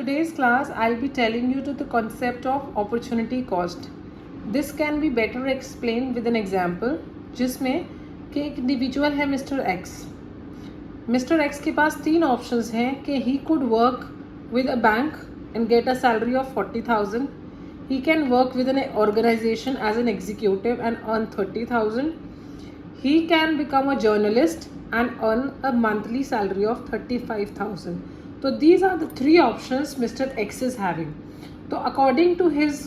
today's class, I'll be telling you to the concept of opportunity cost. This can be better explained with an example, जिसमें कि एक individual है mister x. Mister x के पास 3 options हैं कि he could work with a bank and get a salary of 40,000. He can work with an organization as an executive and earn 30,000. He can become a journalist and earn a monthly salary of 35,000. So these are the 3 options Mr. X is having. So according to his,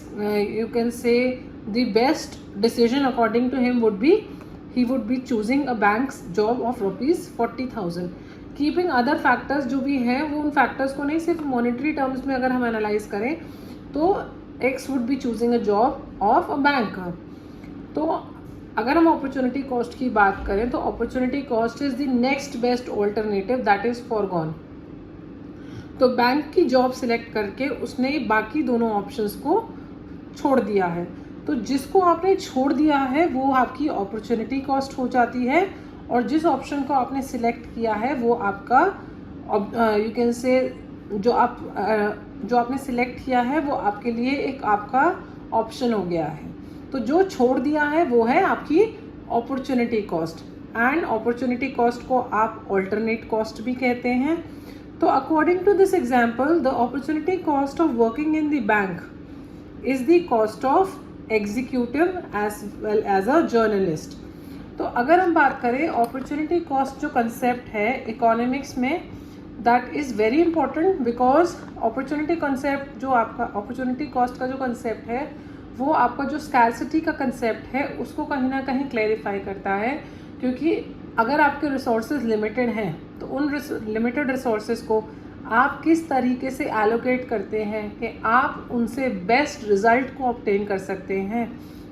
you can say the best decision according to him would be, he would be choosing a bank's job of rupees 40,000. Keeping other factors जो भी हैं वो उन factors को नहीं, सिर्फ monetary terms में अगर हम analyze करें तो X would be choosing a job of a bank. तो अगर हम अपॉर्चुनिटी कॉस्ट की बात करें तो opportunity cost is the next best alternative that is foregone. तो बैंक की जॉब सिलेक्ट करके उसने बाकी दोनों ऑप्शंस को छोड़ दिया है. तो जिसको आपने छोड़ दिया है वो आपकी अपॉर्चुनिटी कॉस्ट हो जाती है, और जिस ऑप्शन को आपने सिलेक्ट किया है वो आपका यू कैन से जो आपने सिलेक्ट किया है वो आपके लिए एक आपका ऑप्शन हो गया है. तो जो छोड़ दिया है वो है आपकी opportunity cost. And opportunity cost को आप ऑल्टरनेट कॉस्ट भी कहते हैं. तो according to this example, the opportunity cost of working in the bank is the cost of executive as well as a journalist. तो अगर हम बात करें अपॉर्चुनिटी कॉस्ट जो कंसेप्ट है इकोनॉमिक्स में, that is very important because opportunity concept जो आपका अपॉर्चुनिटी कॉस्ट का जो कंसेप्ट है वो आपका जो स्कैरसिटी का कंसेप्ट है उसको कहीं ना कहीं क्लैरिफाई करता है. क्योंकि अगर आपके रिसोर्सेज लिमिटेड हैं तो उन लिमिटेड रिसोर्सेज को आप किस तरीके से एलोकेट करते हैं कि आप उनसे बेस्ट रिजल्ट को ऑब्टेन कर सकते हैं,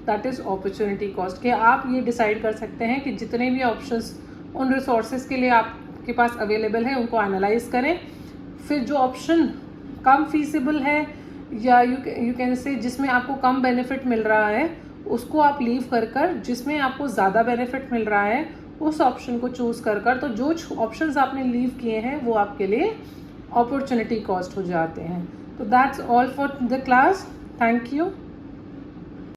दैट इज़ अपॉर्चुनिटी कॉस्ट. कि आप ये डिसाइड कर सकते हैं कि जितने भी ऑप्शंस उन रिसोर्सेज के लिए आपके पास अवेलेबल है उनको एनालाइज करें, फिर जो ऑप्शन कम फीसिबल है या यू कैन से जिसमें आपको कम बेनिफिट मिल रहा है उसको आप लीव कर जिसमें आपको ज़्यादा बेनिफिट मिल रहा है उस ऑप्शन को चूज़ कर तो जो ऑप्शंस आपने लीव किए हैं वो आपके लिए अपॉर्चुनिटी कॉस्ट हो जाते हैं. तो that's all for the class. Thank you.